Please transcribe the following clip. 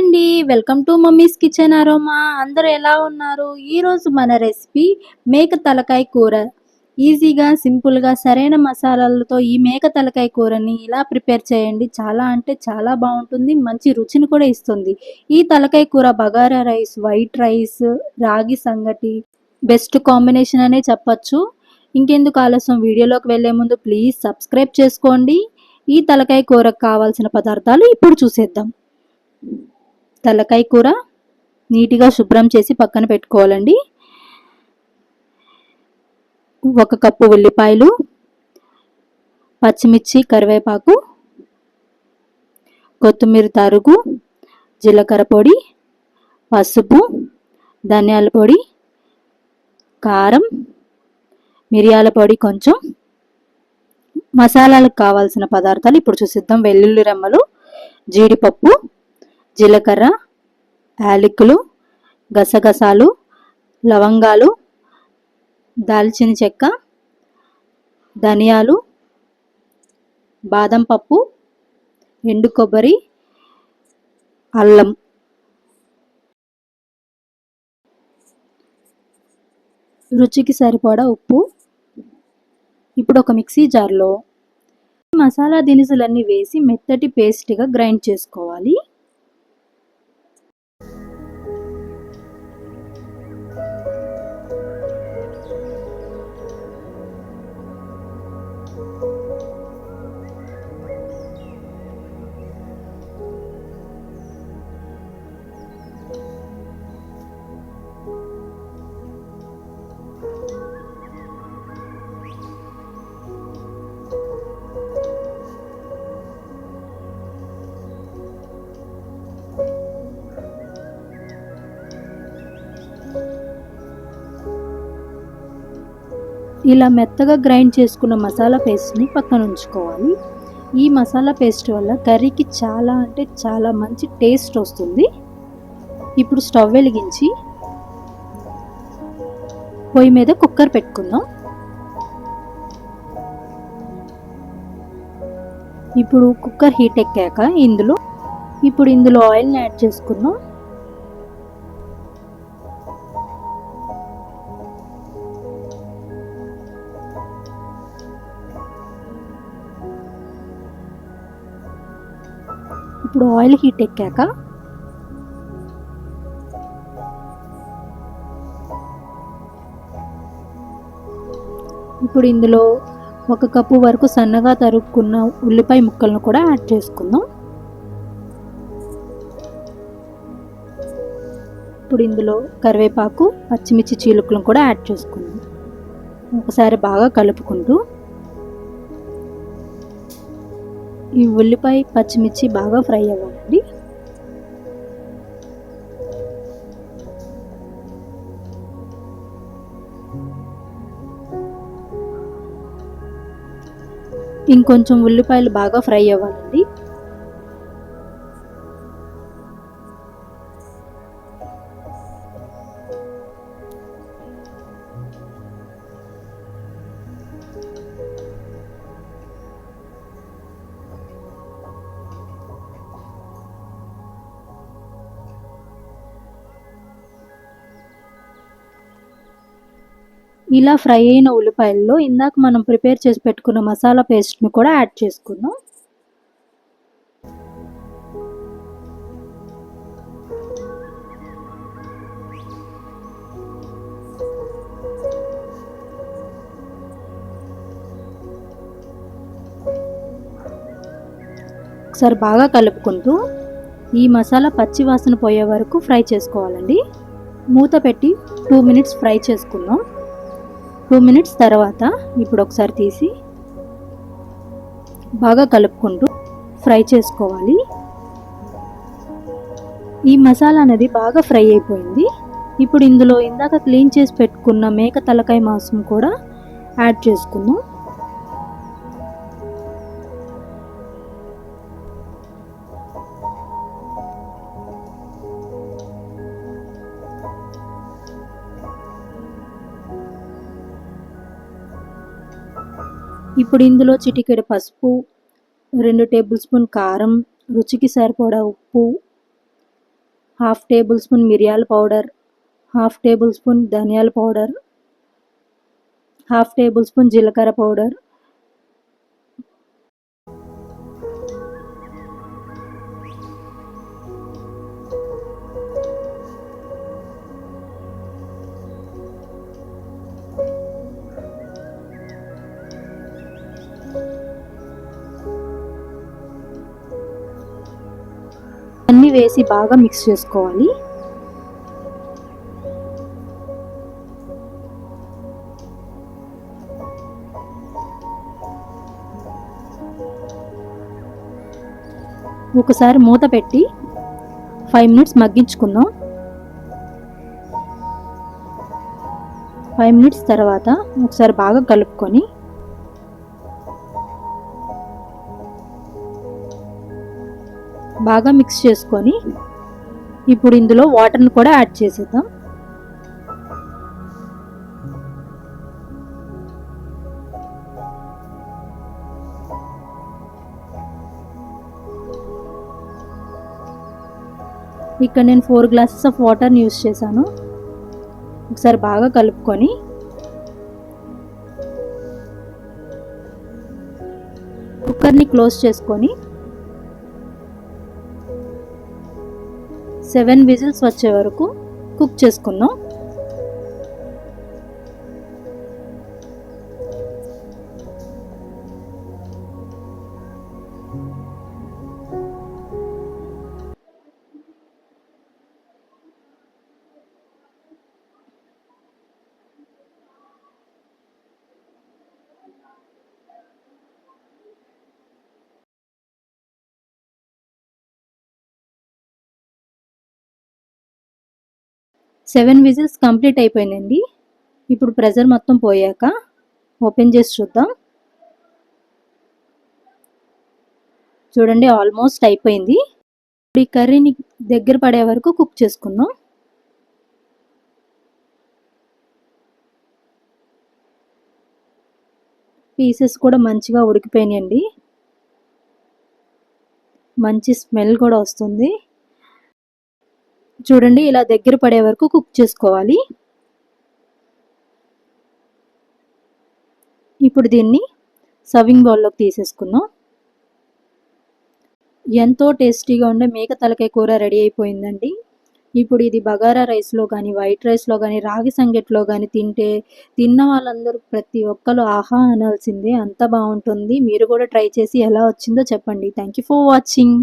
అండి. Welcome to mummies kitchen aroma. అందరూ ఎలా ఉన్నారు? ఈరోజు మన రెసిపీ మేక తలకాయ కూర. ఈజీగా, సింపుల్‌గా సరైన మసాలాలతో ఈ మేక తలకాయ కూరని ఇలా ప్రిపేర్ చేయండి. చాలా అంటే చాలా బావుంటుంది. మంచి రుచిని కూడా ఇస్తుంది. ఈ తలకాయ కూర బగారా రైస్, వైట్ రైస్, రాగి సంగటి బెస్ట్ కాంబినేషన్ అనే చెప్పొచ్చు. ఇంకెందుకు ఆలస్యం, వీడియోలోకి వెళ్ళే ముందు ప్లీజ్ సబ్స్క్రైబ్ చేసుకోండి. ఈ తలకాయ కూరకు కావాల్సిన పదార్థాలు ఇప్పుడు చూసేద్దాం. తలకాయ కూర నీట్గా శుభ్రం చేసి పక్కన పెట్టుకోవాలండి. 1 కప్పు ఉల్లిపాయలు, పచ్చిమిర్చి, కరివేపాకు, కొత్తిమీర తరుగు, జీలకర్ర పొడి, పసుపు, ధనియాల పొడి, కారం, మిరియాల పొడి కొంచెం. మసాలాలకు కావాల్సిన పదార్థాలు ఇప్పుడు చూసిద్దాం. వెల్లుల్లి రెమ్మలు, జీడిపప్పు, జీలకర్ర, యాలకులు, గసగసాలు, లవంగాలు, దాల్చిన చెక్క, ధనియాలు, బాదం పప్పు, ఎండు కొబ్బరి, అల్లం. రుచికి సరిపడా ఉప్పు. ఇప్పుడు ఒక మిక్సీ జార్లో మసాలా దినుసులన్నీ వేసి మెత్తటి పేస్ట్గా గ్రైండ్ చేసుకోవాలి. ఇలా మెత్తగా గ్రైండ్ చేసుకున్న మసాలా పేస్ట్ని పక్కన ఉంచుకోవాలి. ఈ మసాలా పేస్ట్ వల్ల కర్రీకి చాలా అంటే చాలా మంచి టేస్ట్ వస్తుంది. ఇప్పుడు స్టవ్ వెలిగించి పొయ్యి మీద కుక్కర్ పెట్టుకుందాం. ఇప్పుడు కుక్కర్ హీట్ ఎక్కాక ఇందులో ఆయిల్ని యాడ్ చేసుకుందాం. ఇప్పుడు ఆయిల్ హీట్ ఎక్కాక ఇప్పుడు ఇందులో 1 కప్పు వరకు సన్నగా తరుక్కున్న ఉల్లిపాయ ముక్కలను కూడా యాడ్ చేసుకుందాం. ఇప్పుడు ఇందులో కరివేపాకు, పచ్చిమిర్చి చీలుకలను కూడా యాడ్ చేసుకుందాం. ఒకసారి బాగా కలుపుకుంటూ ఈ ఉల్లిపాయ, పచ్చిమిర్చి బాగా ఫ్రై అవ్వాలండి. ఇంకొంచెం ఉల్లిపాయలు బాగా ఫ్రై అవ్వాలండి. ఇలా ఫ్రై అయిన ఉల్లిపాయల్లో ఇందాక మనం ప్రిపేర్ చేసి పెట్టుకున్న మసాలా పేస్ట్ని కూడా యాడ్ చేసుకుందాం. ఒకసారి బాగా కలుపుకుంటూ ఈ మసాలా పచ్చి వాసన పోయే వరకు ఫ్రై చేసుకోవాలండి. మూత పెట్టి 2 మినిట్స్ ఫ్రై చేసుకుందాం. 2 మినిట్స్ తర్వాత ఇప్పుడు ఒకసారి తీసి బాగా కలుపుకుంటూ ఫ్రై చేసుకోవాలి. ఈ మసాలా అనేది బాగా ఫ్రై అయిపోయింది. ఇప్పుడు ఇందులో ఇందాక క్లీన్ చేసి పెట్టుకున్న మేక తలకాయ మాంసం కూడా యాడ్ చేసుకుందాం. ఇప్పుడు ఇందులో చిటికెడు పసుపు, 2 టేబుల్ స్పూన్ కారం, రుచికి సరిపడా ఉప్పు, హాఫ్ టేబుల్ స్పూన్ మిరియాల పౌడర్, హాఫ్ టేబుల్ స్పూన్ ధనియాల పౌడర్, హాఫ్ టేబుల్ స్పూన్ జీలకర్ర పౌడర్, అన్నీ వేసి బాగా మిక్స్ చేసుకోవాలి. ఒకసారి మూత పెట్టి 5 మినిట్స్ మగ్గించుకుందాం. 5 మినిట్స్ తర్వాత ఒకసారి బాగా కలుపుకొని బాగా మిక్స్ చేసుకొని ఇప్పుడు ఇందులో వాటర్ని కూడా యాడ్ చేసేద్దాం. ఇక్కడ నేను 4 గ్లాసెస్ ఆఫ్ వాటర్ని యూస్ చేశాను. ఒకసారి బాగా కలుపుకొని కుక్కర్ని క్లోజ్ చేసుకొని 7 విజిల్స్ వచ్చే వరకు కుక్ చేసుకుందాం. సెవెన్ విజిల్స్ కంప్లీట్ అయిపోయిందండి. ఇప్పుడు ప్రెషర్ మొత్తం పోయాక ఓపెన్ చేసి చూద్దాం. చూడండి, ఆల్మోస్ట్ అయిపోయింది. ఇప్పుడు ఈ కర్రీని దగ్గర పడే వరకు కుక్ చేసుకుందాం. పీసెస్ కూడా మంచిగా ఉడికిపోయినాయండి. మంచి స్మెల్ కూడా వస్తుంది. చూడండి, ఇలా దగ్గర పడే వరకు కుక్ చేసుకోవాలి. ఇప్పుడు దీన్ని సర్వింగ్ బౌల్లోకి తీసేసుకుందాం. ఎంతో టేస్టీగా ఉండే మేక తలకాయ కూర రెడీ అయిపోయిందండి. ఇప్పుడు ఇది బగారా రైస్లో కానీ, వైట్ రైస్లో కానీ, రాగి సంగట్లో కానీ తిన్న వాళ్ళందరూ ప్రతి ఒక్కరు ఆహా అనాల్సిందే, అంత బాగుంటుంది. మీరు కూడా ట్రై చేసి ఎలా వచ్చిందో చెప్పండి. Thank you for watching.